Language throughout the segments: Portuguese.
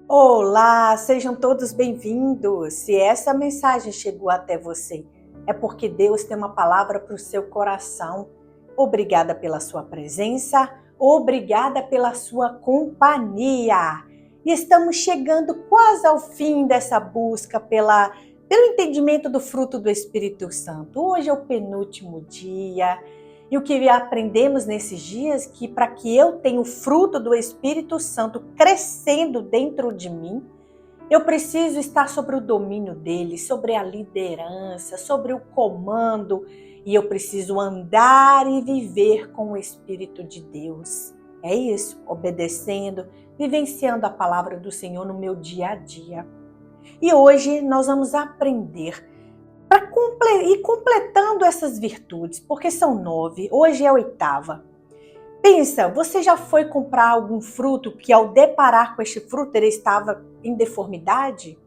Olá, sejam todos bem-vindos. Se essa mensagem chegou até você, é porque Deus tem uma palavra para o seu coração. Obrigada pela sua presença, obrigada pela sua companhia. E estamos chegando quase ao fim dessa busca pelo entendimento do fruto do Espírito Santo. Hoje é o penúltimo dia. E o que aprendemos nesses dias que para que eu tenha o fruto do Espírito Santo crescendo dentro de mim, eu preciso estar sobre o domínio dele, sobre a liderança, sobre o comando, e eu preciso andar e viver com o Espírito de Deus. É isso, obedecendo, vivenciando a palavra do Senhor no meu dia a dia. E hoje nós vamos aprender para ir completando essas virtudes, porque são 9, hoje é a 8ª. Pensa, você já foi comprar algum fruto que ao deparar com este fruto ele estava em deformidade?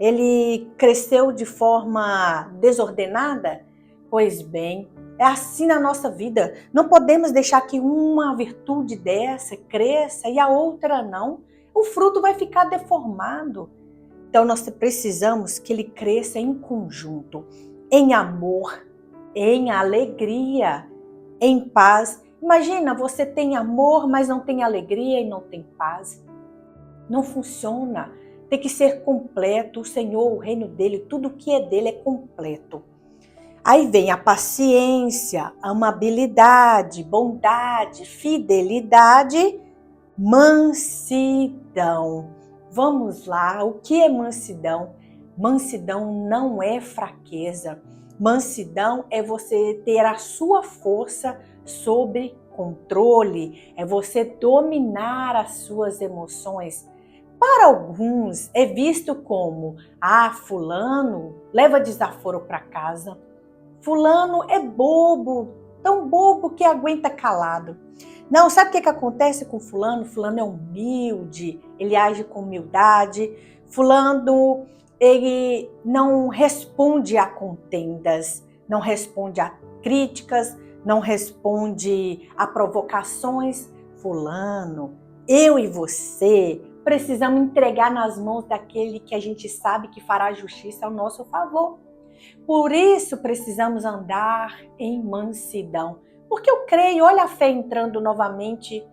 Ele cresceu de forma desordenada? Pois bem, é assim na nossa vida. Não podemos deixar que uma virtude dessa cresça e a outra não. O fruto vai ficar deformado. Então nós precisamos que ele cresça em conjunto, em amor, em alegria, em paz. Imagina, você tem amor, mas não tem alegria e não tem paz. Não funciona. Tem que ser completo. O Senhor, o reino dele, tudo que é dele é completo. Aí vem a paciência, amabilidade, bondade, fidelidade, mansidão. Vamos lá, o que é mansidão? Mansidão não é fraqueza. Mansidão é você ter a sua força sob controle, é você dominar as suas emoções. Para alguns é visto como, fulano leva desaforo para casa, fulano é bobo, tão bobo que aguenta calado. Não, sabe o que acontece com fulano? Fulano é humilde, ele age com humildade. Fulano, ele não responde a contendas, não responde a críticas, não responde a provocações. Fulano, eu e você precisamos entregar nas mãos daquele que a gente sabe que fará justiça ao nosso favor. Por isso precisamos andar em mansidão. Porque eu creio, olha a fé entrando novamente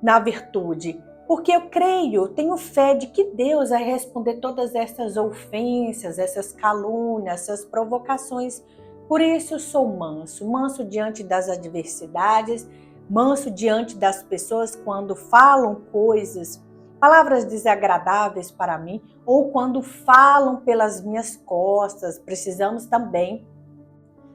na virtude. Porque eu creio, tenho fé de que Deus vai responder todas essas ofensas, essas calúnias, essas provocações. Por isso eu sou manso, manso diante das adversidades, manso diante das pessoas quando falam coisas, palavras desagradáveis para mim, ou quando falam pelas minhas costas. Precisamos também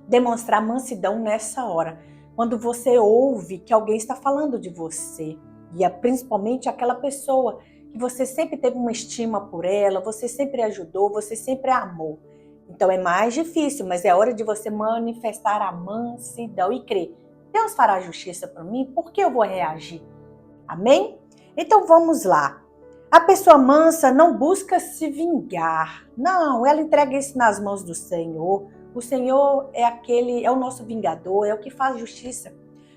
demonstrar mansidão nessa hora. Quando você ouve que alguém está falando de você, e principalmente aquela pessoa que você sempre teve uma estima por ela, você sempre ajudou, você sempre amou. Então é mais difícil, mas é hora de você manifestar a mansidão e crer. Deus fará justiça para mim, por que eu vou reagir? Amém? Então vamos lá. A pessoa mansa não busca se vingar. Não, ela entrega isso nas mãos do Senhor. O Senhor é o nosso vingador, é o que faz justiça.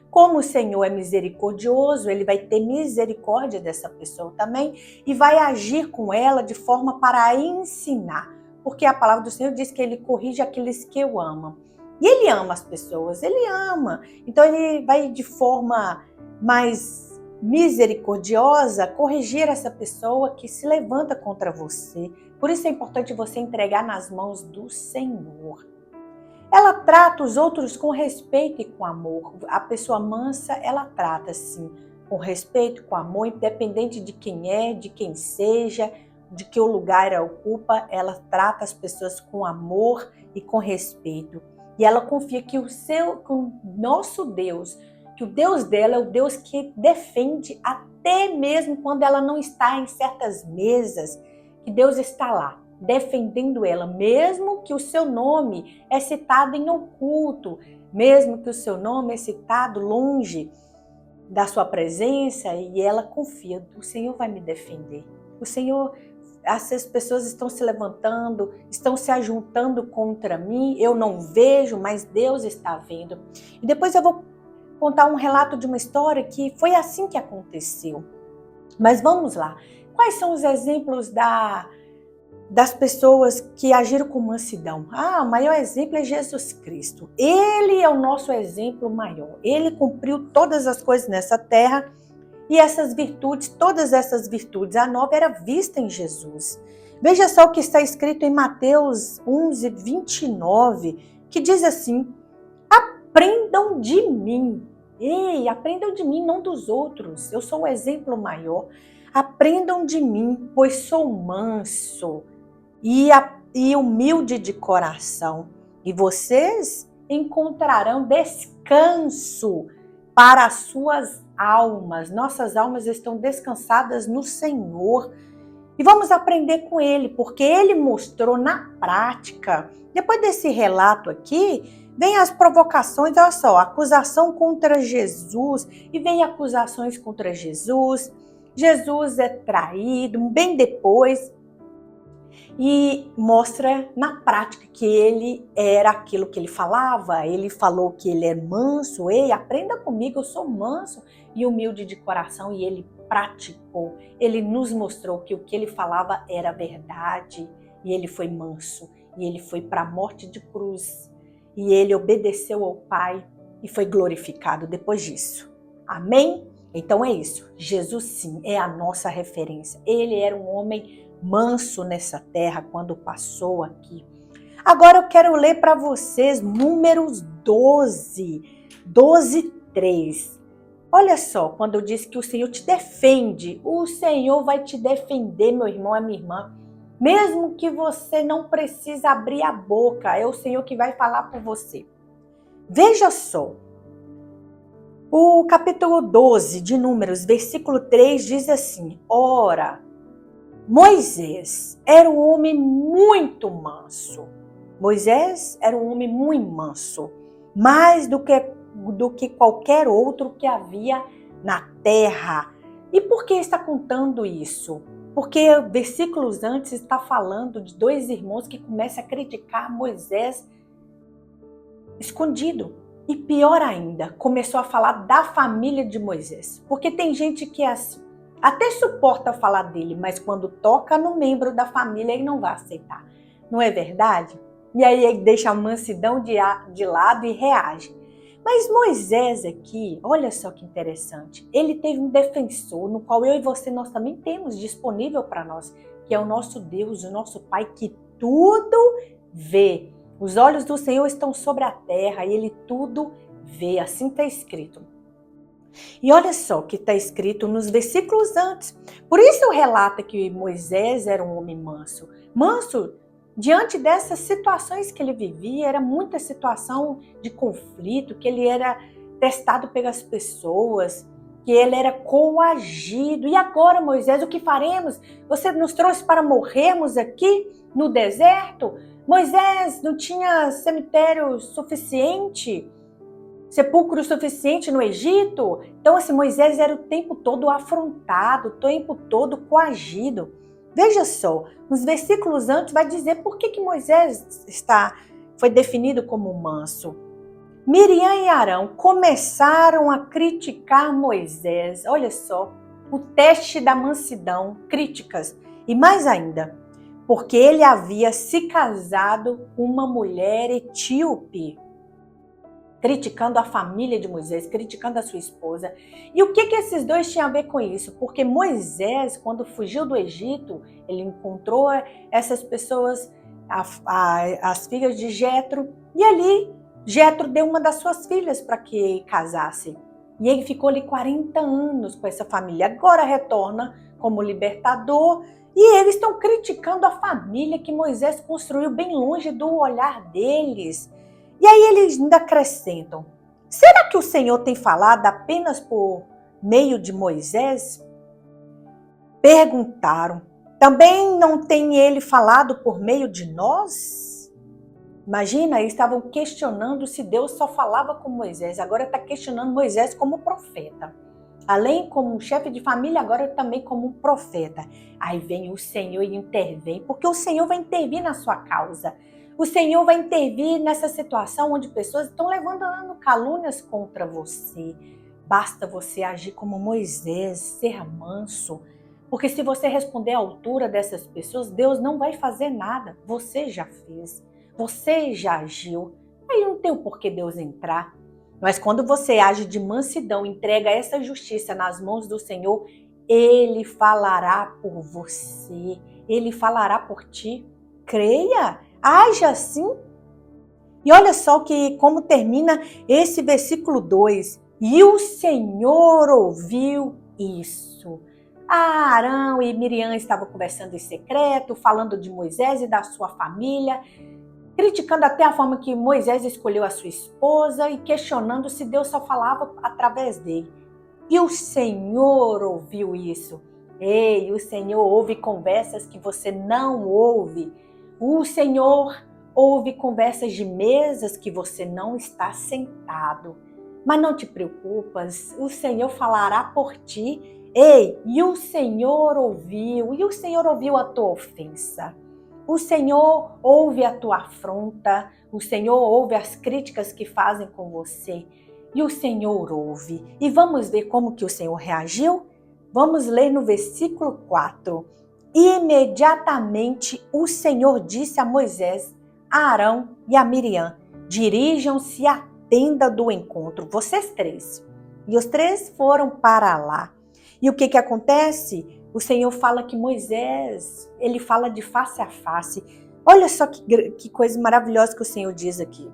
Como o Senhor é misericordioso, ele vai ter misericórdia dessa pessoa também e vai agir com ela de forma para ensinar. Porque a palavra do Senhor diz que ele corrige aqueles que o amam. E ele ama as pessoas, ele ama. Então ele vai de forma mais misericordiosa corrigir essa pessoa que se levanta contra você. Por isso é importante você entregar nas mãos do Senhor. Ela trata os outros com respeito e com amor. A pessoa mansa, ela trata assim, com respeito, com amor, independente de quem é, de quem seja, de que lugar ela ocupa, ela trata as pessoas com amor e com respeito. E ela confia que o nosso Deus, que o Deus dela é o Deus que defende até mesmo quando ela não está em certas mesas, que Deus está lá, defendendo ela, mesmo que o seu nome é citado em oculto, mesmo que o seu nome é citado longe da sua presença, e ela confia, o Senhor vai me defender. O Senhor, essas pessoas estão se levantando, estão se ajuntando contra mim, eu não vejo, mas Deus está vendo. E depois eu vou contar um relato de uma história que foi assim que aconteceu. Mas vamos lá. Quais são os exemplos das pessoas que agiram com mansidão? O maior exemplo é Jesus Cristo. Ele é o nosso exemplo maior. Ele cumpriu todas as coisas nessa terra e essas virtudes, todas essas virtudes, a nova era vista em Jesus. Veja só o que está escrito em Mateus 11, 29, que diz assim: aprendam de mim. Ei, aprendam de mim, não dos outros. Eu sou o exemplo maior. Aprendam de mim, pois sou manso e humilde de coração. E vocês encontrarão descanso para as suas almas. Nossas almas estão descansadas no Senhor. E vamos aprender com ele, porque ele mostrou na prática. Depois desse relato aqui, vem as provocações, olha só, acusação contra Jesus, e vem acusações contra Jesus. Jesus é traído, bem depois, e mostra na prática que ele era aquilo que ele falava. Ele falou que ele é manso. Ei, aprenda comigo, eu sou manso e humilde de coração, e ele praticou. Ele nos mostrou que o que ele falava era verdade, e ele foi manso, e ele foi para a morte de cruz, e ele obedeceu ao Pai e foi glorificado depois disso. Amém? Então é isso. Jesus sim é a nossa referência. Ele era um homem manso nessa terra quando passou aqui. Agora eu quero ler para vocês Números 12, 3. Olha só, quando eu disse que o Senhor te defende, o Senhor vai te defender, meu irmão e minha irmã. Mesmo que você não precise abrir a boca, é o Senhor que vai falar por você. Veja só, o capítulo 12 de Números, versículo 3 diz assim: ora, Moisés era um homem muito manso. Moisés era um homem muito manso, mais do que qualquer outro que havia na terra. E por que está contando isso? Porque versículos antes está falando de dois irmãos que começam a criticar Moisés escondido. E pior ainda, começou a falar da família de Moisés. Porque tem gente que é assim, até suporta falar dele, mas quando toca no membro da família, ele não vai aceitar. Não é verdade? E aí ele deixa a mansidão de lado e reage. Mas Moisés aqui, olha só que interessante, ele teve um defensor, no qual eu e você, nós também temos disponível para nós, que é o nosso Deus, o nosso Pai, que tudo vê. Os olhos do Senhor estão sobre a terra e ele tudo vê, assim está escrito. E olha só o que está escrito nos versículos antes. Por isso relata que Moisés era um homem manso. Manso, diante dessas situações que ele vivia, era muita situação de conflito, que ele era testado pelas pessoas, que ele era coagido. E agora, Moisés, o que faremos? Você nos trouxe para morrermos aqui no deserto? Moisés não tinha cemitério suficiente? Sepulcro suficiente no Egito? Então, Moisés era o tempo todo afrontado, o tempo todo coagido. Veja só, nos versículos antes vai dizer por que Moisés foi definido como manso. Miriam e Arão começaram a criticar Moisés. Olha só, o teste da mansidão, críticas. E mais ainda, porque ele havia se casado com uma mulher etíope. Criticando a família de Moisés, criticando a sua esposa. E o que esses dois tinham a ver com isso? Porque Moisés, quando fugiu do Egito, ele encontrou essas pessoas, as filhas de Jetro, e ali Jetro deu uma das suas filhas para que casasse. E ele ficou ali 40 anos com essa família. Agora retorna como libertador, e eles estão criticando a família que Moisés construiu bem longe do olhar deles. E aí eles ainda acrescentam: será que o Senhor tem falado apenas por meio de Moisés? Perguntaram: também não tem ele falado por meio de nós? Imagina, eles estavam questionando se Deus só falava com Moisés. Agora está questionando Moisés como profeta. Além como um chefe de família, agora também como um profeta. Aí vem o Senhor e intervém, porque o Senhor vai intervir na sua causa. O Senhor vai intervir nessa situação onde pessoas estão levantando calúnias contra você. Basta você agir como Moisés, ser manso. Porque se você responder à altura dessas pessoas, Deus não vai fazer nada. Você já fez, você já agiu. Aí não tem o porquê Deus entrar. Mas quando você age de mansidão, entrega essa justiça nas mãos do Senhor, Ele falará por você, Ele falará por ti. Creia, haja assim. E olha só como termina esse versículo 2. E o Senhor ouviu isso. Arão e Miriam estavam conversando em secreto, falando de Moisés e da sua família, criticando até a forma que Moisés escolheu a sua esposa e questionando se Deus só falava através dele. E o Senhor ouviu isso. Ei, o Senhor ouve conversas que você não ouve. O Senhor ouve conversas de mesas que você não está sentado. Mas não te preocupas, o Senhor falará por ti. Ei, e o Senhor ouviu a tua ofensa. O Senhor ouve a tua afronta, o Senhor ouve as críticas que fazem com você. E o Senhor ouve. E vamos ver como que o Senhor reagiu? Vamos ler no versículo 4. Imediatamente o Senhor disse a Moisés, a Arão e a Miriam, dirijam-se à tenda do encontro, vocês três. E os três foram para lá. E o que acontece? O Senhor fala que Moisés, ele fala de face a face. Olha só que coisa maravilhosa que o Senhor diz aqui.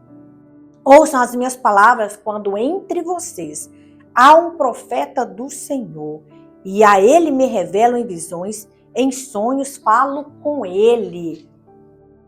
Ouçam as minhas palavras quando entre vocês há um profeta do Senhor, e a ele me revelam em visões, em sonhos falo com ele.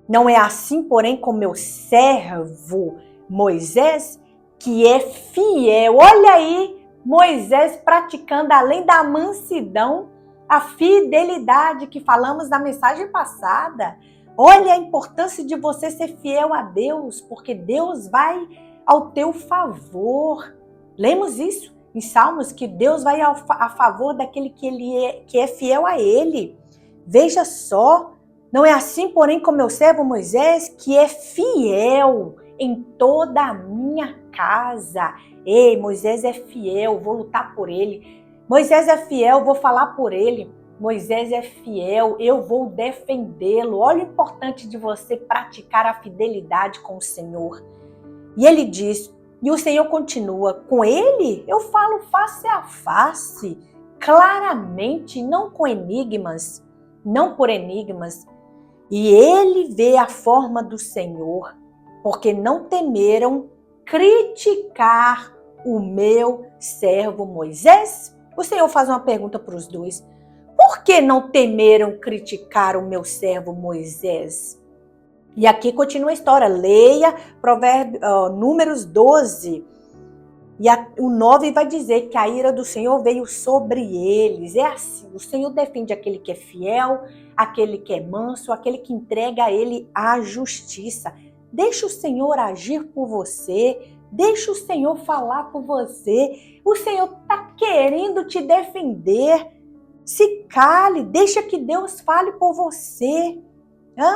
Não é assim, porém, com meu servo Moisés, que é fiel. Olha aí, Moisés praticando, além da mansidão, a fidelidade que falamos na mensagem passada. Olha a importância de você ser fiel a Deus, porque Deus vai ao teu favor. Lemos isso em Salmos, que Deus vai a favor daquele que é fiel a Ele. Veja só, não é assim, porém, com meu servo Moisés, que é fiel em toda a minha casa. Ei, Moisés é fiel, vou lutar por ele. Moisés é fiel, vou falar por ele. Moisés é fiel, eu vou defendê-lo. Olha o importante de você praticar a fidelidade com o Senhor. E ele diz, e o Senhor continua, com ele eu falo face a face, claramente, não com enigmas, não por enigmas. E ele vê a forma do Senhor, porque não temeram criticar o meu servo Moisés. O Senhor faz uma pergunta para os dois. Por que não temeram criticar o meu servo Moisés? E aqui continua a história. Leia Números 12. E o 9 vai dizer que a ira do Senhor veio sobre eles. É assim, o Senhor defende aquele que é fiel, aquele que é manso, aquele que entrega a ele a justiça. Deixa o Senhor agir por você, deixa o Senhor falar por você. O Senhor está querendo te defender. Se cale, deixa que Deus fale por você.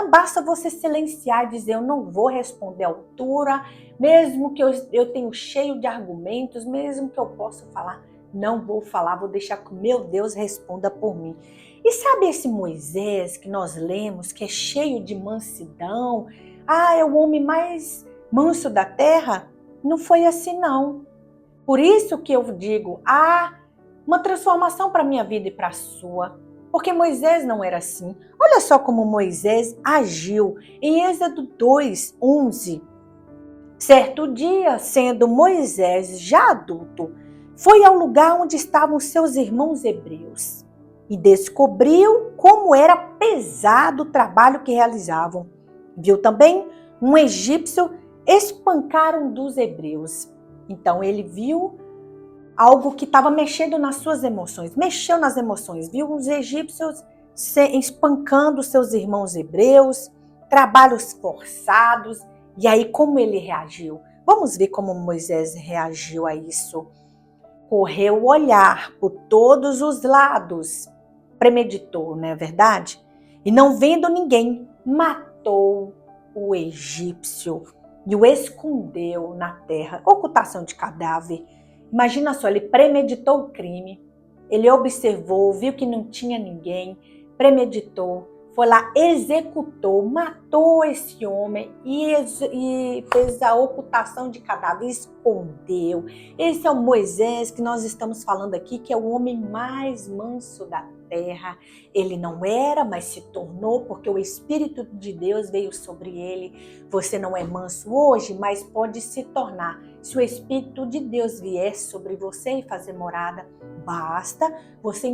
Basta você silenciar e dizer, eu não vou responder à altura, mesmo que eu tenha cheio de argumentos, mesmo que eu possa falar, não vou falar, vou deixar que o meu Deus responda por mim. E sabe esse Moisés que nós lemos, que é cheio de mansidão? É o homem mais manso da terra? Não foi assim não. Por isso que eu digo, uma transformação para a minha vida e para a sua. Porque Moisés não era assim. Olha só como Moisés agiu em Êxodo 2, 11. Certo dia, sendo Moisés já adulto, foi ao lugar onde estavam seus irmãos hebreus e descobriu como era pesado o trabalho que realizavam. Viu também um egípcio espancar um dos hebreus. Então ele viu algo que estava mexendo nas suas emoções, mexeu nas emoções, viu os egípcios espancando seus irmãos hebreus, trabalhos forçados, e aí como ele reagiu? Vamos ver como Moisés reagiu a isso. Correu o olhar por todos os lados, premeditou, não é verdade? E não vendo ninguém, matou o egípcio e o escondeu na terra. Ocultação de cadáver. Imagina só, ele premeditou o crime, Ele observou, viu que não tinha ninguém, premeditou, foi lá, executou, matou esse homem e fez a ocultação de cadáver, escondeu. Esse é o Moisés que nós estamos falando aqui, que é o homem mais manso da terra. Ele não era, mas se tornou, porque o Espírito de Deus veio sobre ele. Você não é manso hoje, mas pode se tornar. Se o Espírito de Deus vier sobre você e fazer morada, basta você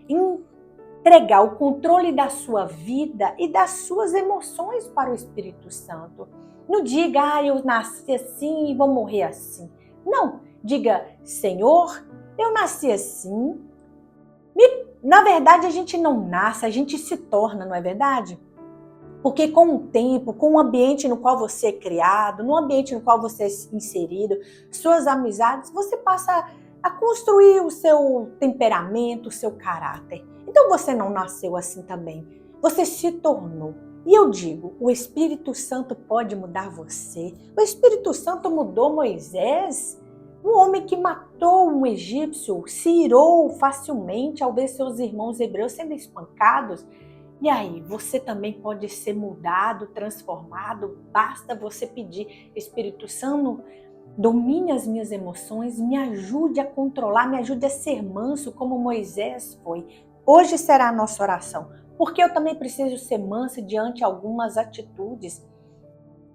entregar o controle da sua vida e das suas emoções para o Espírito Santo. Não diga, eu nasci assim e vou morrer assim. Não, diga, Senhor, eu nasci assim. Na verdade, a gente não nasce, a gente se torna, não é verdade? Porque com o tempo, com o ambiente no qual você é criado, no ambiente no qual você é inserido, suas amizades, você passa a construir o seu temperamento, o seu caráter. Então você não nasceu assim também, você se tornou. E eu digo, o Espírito Santo pode mudar você. O Espírito Santo mudou Moisés, um homem que matou um egípcio, se irou facilmente ao ver seus irmãos hebreus sendo espancados. E aí, você também pode ser mudado, transformado, basta você pedir, Espírito Santo, domine as minhas emoções, me ajude a controlar, me ajude a ser manso como Moisés foi. Hoje será a nossa oração, porque eu também preciso ser manso diante de algumas atitudes.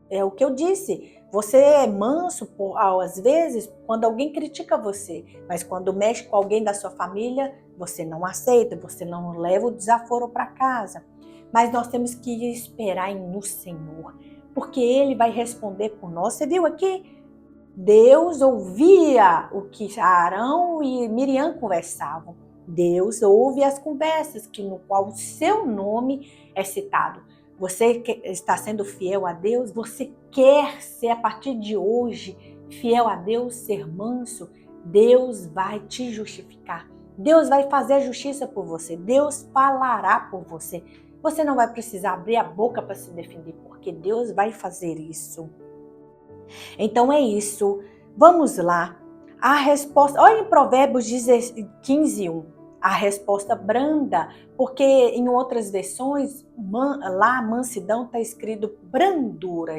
É o que eu disse, você é manso às vezes quando alguém critica você, mas quando mexe com alguém da sua família, você não aceita, você não leva o desaforo para casa. Mas nós temos que esperar no Senhor, porque Ele vai responder por nós. Você viu aqui? Deus ouvia o que Arão e Miriam conversavam. Deus ouve as conversas no qual o seu nome é citado. Você está sendo fiel a Deus? Você quer ser a partir de hoje fiel a Deus, ser manso? Deus vai te justificar. Deus vai fazer a justiça por você. Deus falará por você. Você não vai precisar abrir a boca para se defender, porque Deus vai fazer isso. Então é isso. Vamos lá. A resposta, olha em Provérbios 15:1. A resposta branda, porque em outras versões, lá mansidão está escrito brandura,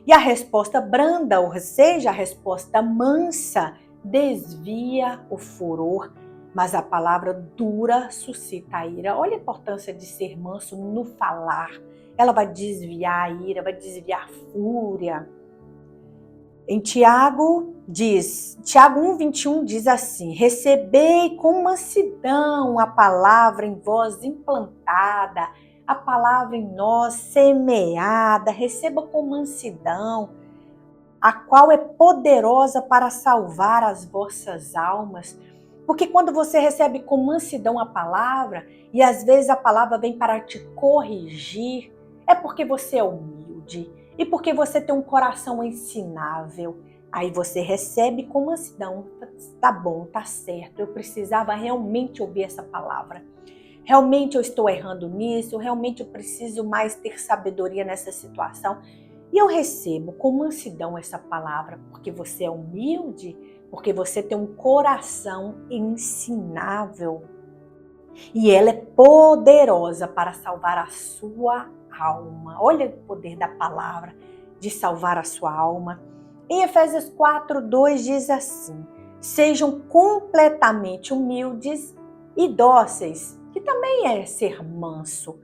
E a resposta branda, ou seja, a resposta mansa, desvia o furor, mas a palavra dura suscita a ira. Olha a importância de ser manso no falar. Ela vai desviar a ira, vai desviar a fúria. Em Tiago 1:21 diz assim: recebei com mansidão a palavra em vós implantada, a palavra em nós semeada, receba com mansidão, a qual é poderosa para salvar as vossas almas. Porque quando você recebe com mansidão a palavra, e às vezes a palavra vem para te corrigir, é porque você é humilde e porque você tem um coração ensinável. Aí você recebe com mansidão, tá bom, tá certo, eu precisava realmente ouvir essa palavra. Realmente eu estou errando nisso, realmente eu preciso mais ter sabedoria nessa situação. E eu recebo com mansidão essa palavra, porque você é humilde, porque você tem um coração ensinável. E ela é poderosa para salvar a sua alma. Olha o poder da palavra de salvar a sua alma. Em Efésios 4:2 diz assim: sejam completamente humildes e dóceis, que também é ser manso,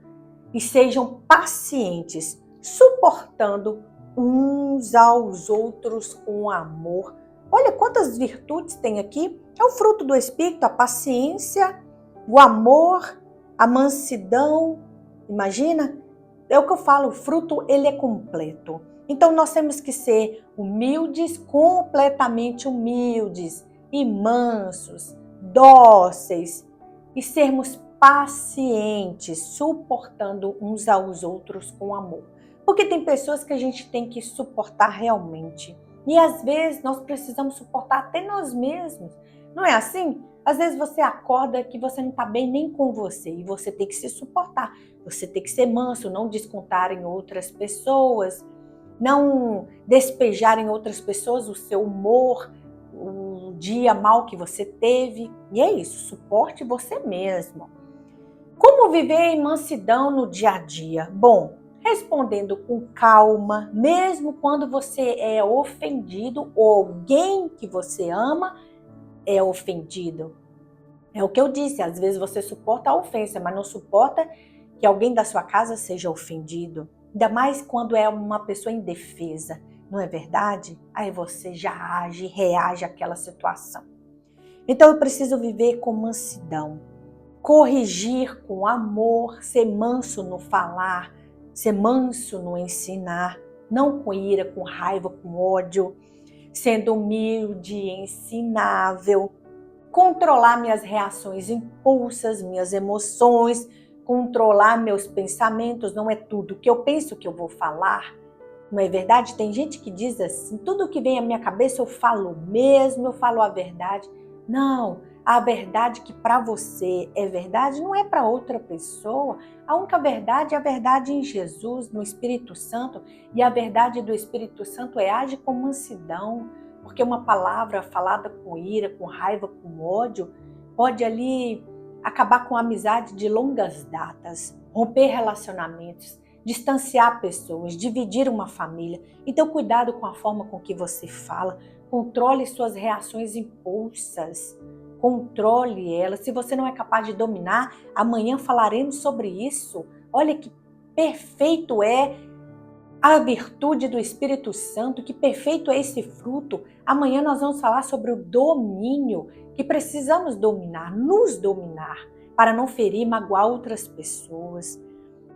e sejam pacientes, suportando uns aos outros com amor. Olha quantas virtudes tem aqui. É o fruto do Espírito, a paciência, o amor, a mansidão. Imagina? É o que eu falo, o fruto ele é completo. Então nós temos que ser humildes, completamente humildes e mansos, dóceis e sermos pacientes, suportando uns aos outros com amor. Porque tem pessoas que a gente tem que suportar realmente. E às vezes nós precisamos suportar até nós mesmos. Não é assim? Às vezes você acorda que você não está bem nem com você e você tem que se suportar. Você tem que ser manso, não descontar em outras pessoas, não despejar em outras pessoas o seu humor dia mal que você teve. E é isso, suporte você mesmo. Como viver em mansidão no dia a dia? Bom, respondendo com calma, mesmo quando você é ofendido ou alguém que você ama é ofendido. É o que eu disse, às vezes você suporta a ofensa, mas não suporta que alguém da sua casa seja ofendido. Ainda mais quando é uma pessoa indefesa, não é verdade? Aí você já age, reage àquela situação. Então eu preciso viver com mansidão, corrigir com amor, ser manso no falar, ser manso no ensinar, não com ira, com raiva, com ódio, sendo humilde, ensinável, controlar minhas reações impulsas, minhas emoções, controlar meus pensamentos, não é tudo que eu penso que eu vou falar. Não é verdade? Tem gente que diz assim, tudo que vem à minha cabeça eu falo mesmo, eu falo a verdade. Não, a verdade que para você é verdade não é para outra pessoa. A única verdade é a verdade em Jesus, no Espírito Santo. E a verdade do Espírito Santo é age com mansidão. Porque uma palavra falada com ira, com raiva, com ódio, pode ali acabar com a amizade de longas datas, romper relacionamentos, distanciar pessoas, dividir uma família. Então, cuidado com a forma com que você fala, controle suas reações impulsas, controle elas. Se você não é capaz de dominar, amanhã falaremos sobre isso. Olha que perfeito é a virtude do Espírito Santo, que perfeito é esse fruto. Amanhã nós vamos falar sobre o domínio, que precisamos dominar, nos dominar, para não ferir e magoar outras pessoas.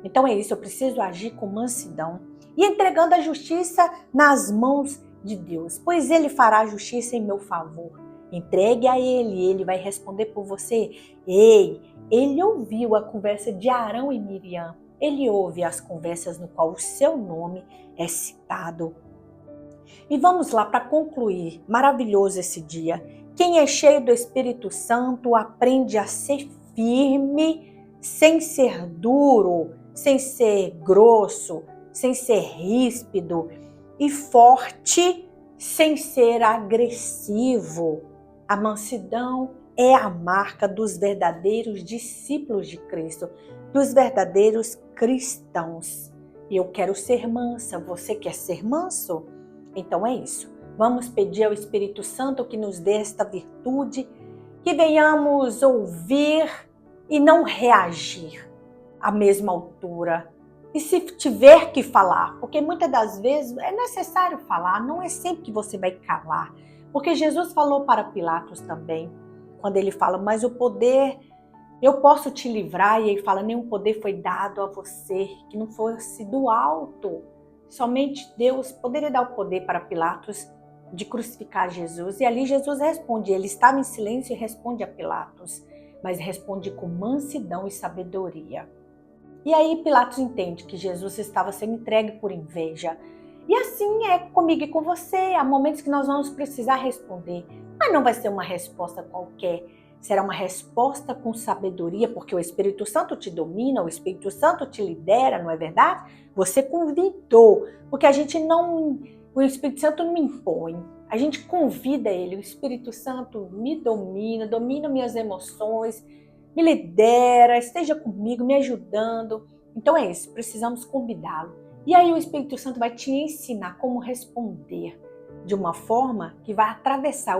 Então é isso, eu preciso agir com mansidão e entregando a justiça nas mãos de Deus, pois Ele fará a justiça em meu favor. Entregue a Ele vai responder por você. Ei, Ele ouviu a conversa de Arão e Miriam. Ele ouve as conversas no qual o seu nome é citado. E vamos lá para concluir. Maravilhoso esse dia. Quem é cheio do Espírito Santo aprende a ser firme, sem ser duro, sem ser grosso, sem ser ríspido e forte, sem ser agressivo. A mansidão é a marca dos verdadeiros discípulos de Cristo, dos verdadeiros cristãos. E eu quero ser mansa, você quer ser manso? Então é isso. Vamos pedir ao Espírito Santo que nos dê esta virtude, que venhamos ouvir e não reagir à mesma altura. E se tiver que falar, porque muitas das vezes é necessário falar, não é sempre que você vai calar. Porque Jesus falou para Pilatos também, quando ele fala, mas o poder, eu posso te livrar, e ele fala, nenhum poder foi dado a você, que não fosse do alto. Somente Deus poderia dar o poder para Pilatos de crucificar Jesus. E ali Jesus responde, ele estava em silêncio e responde a Pilatos, mas responde com mansidão e sabedoria. E aí Pilatos entende que Jesus estava sendo entregue por inveja. E assim é comigo e com você. Há momentos que nós vamos precisar responder, mas não vai ser uma resposta qualquer. Será uma resposta com sabedoria, porque o Espírito Santo te domina, o Espírito Santo te lidera, não é verdade? Você convidou, porque o Espírito Santo não me impõe. A gente convida ele, o Espírito Santo me domina, domina minhas emoções, me lidera, esteja comigo, me ajudando. Então é isso, precisamos convidá-lo. E aí o Espírito Santo vai te ensinar como responder de uma forma que vai atravessar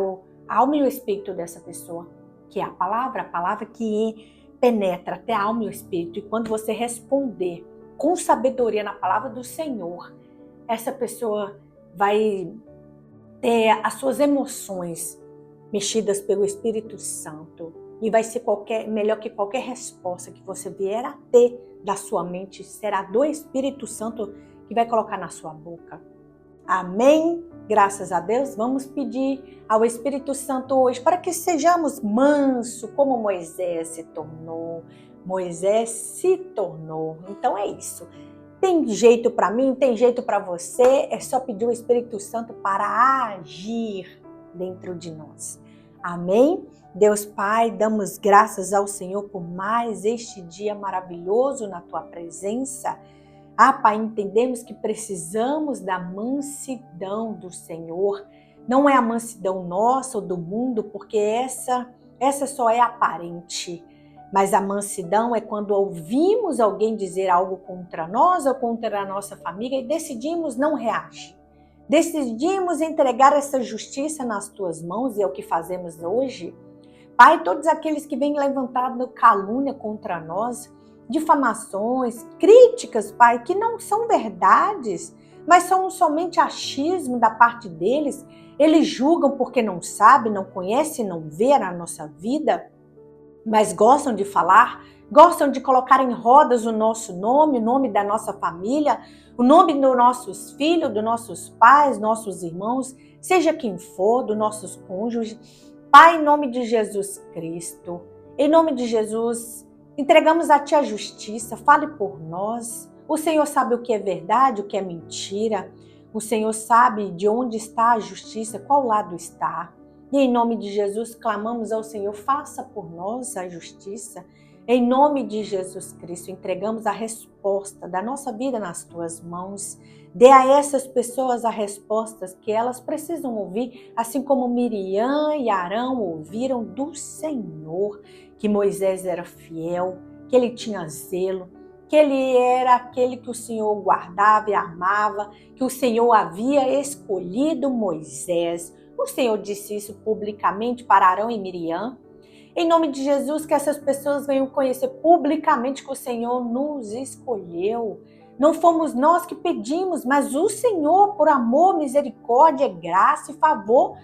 a alma e o espírito dessa pessoa, que é a palavra que penetra até a alma e o espírito. E quando você responder com sabedoria na palavra do Senhor, essa pessoa vai ter as suas emoções mexidas pelo Espírito Santo. E vai ser melhor que qualquer resposta que você vier a ter da sua mente, será do Espírito Santo que vai colocar na sua boca. Amém? Graças a Deus, vamos pedir ao Espírito Santo hoje para que sejamos mansos, como Moisés se tornou. Moisés se tornou. Então é isso. Tem jeito para mim, tem jeito para você, é só pedir o Espírito Santo para agir dentro de nós. Amém? Deus Pai, damos graças ao Senhor por mais este dia maravilhoso na Tua presença. Pai, entendemos que precisamos da mansidão do Senhor Não é a mansidão nossa ou do mundo, porque essa só é aparente. Mas a mansidão é quando ouvimos alguém dizer algo contra nós ou contra a nossa família e decidimos não reagir. Decidimos entregar essa justiça nas tuas mãos, e é o que fazemos hoje. Pai, todos aqueles que vêm levantando calúnia contra nós, difamações, críticas, Pai, que não são verdades, mas são somente achismo da parte deles. Eles julgam porque não sabem, não conhecem, não vê a nossa vida, mas gostam de falar, gostam de colocar em rodas o nosso nome, o nome da nossa família, o nome dos nossos filhos, dos nossos pais, nossos irmãos, seja quem for, dos nossos cônjuges. Pai, em nome de Jesus Cristo, em nome de Jesus, entregamos a Ti a justiça, fale por nós. O Senhor sabe o que é verdade, o que é mentira. O Senhor sabe de onde está a justiça, qual lado está. E em nome de Jesus, clamamos ao Senhor, faça por nós a justiça. Em nome de Jesus Cristo, entregamos a resposta da nossa vida nas Tuas mãos. Dê a essas pessoas as respostas que elas precisam ouvir, assim como Miriam e Arão ouviram do Senhor, que Moisés era fiel, que ele tinha zelo, que ele era aquele que o Senhor guardava e amava, que o Senhor havia escolhido Moisés. O Senhor disse isso publicamente para Arão e Miriam. Em nome de Jesus, que essas pessoas venham conhecer publicamente que o Senhor nos escolheu. Não fomos nós que pedimos, mas o Senhor, por amor, misericórdia, graça e favor,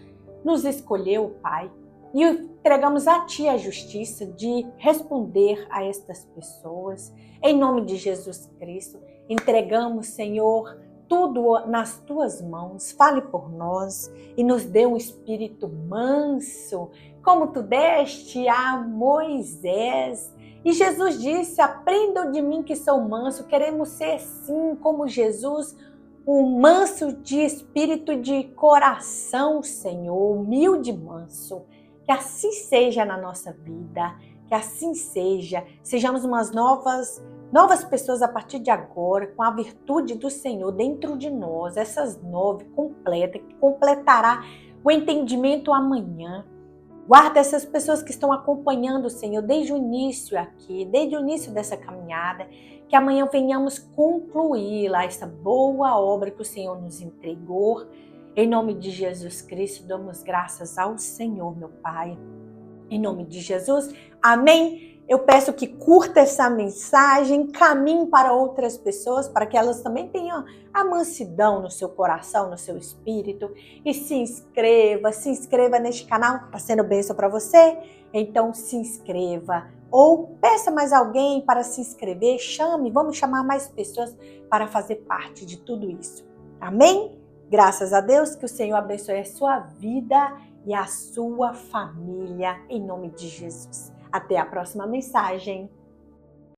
nos escolheu, Pai. E entregamos a Ti a justiça de responder a estas pessoas. Em nome de Jesus Cristo, entregamos, Senhor, tudo nas Tuas mãos. Fale por nós e nos dê um espírito manso, como Tu deste a Moisés. E Jesus disse, aprendam de mim que sou manso. Queremos ser sim como Jesus, um manso de espírito e de coração, Senhor, humilde e manso. Que assim seja na nossa vida, que assim seja. Sejamos umas novas pessoas a partir de agora, com a virtude do Senhor dentro de nós, essas 9 completa, que completará o entendimento amanhã. Guarda essas pessoas que estão acompanhando, Senhor, desde o início aqui, desde o início dessa caminhada, que amanhã venhamos concluir lá essa boa obra que o Senhor nos entregou. Em nome de Jesus Cristo, damos graças ao Senhor, meu Pai. Em nome de Jesus, amém. Eu peço que curta essa mensagem, caminhe para outras pessoas, para que elas também tenham a mansidão no seu coração, no seu espírito. E se inscreva neste canal, está sendo bênção para você? Então se inscreva. Ou peça mais alguém para se inscrever, vamos chamar mais pessoas para fazer parte de tudo isso. Amém? Graças a Deus, que o Senhor abençoe a sua vida e a sua família, em nome de Jesus. Até a próxima mensagem.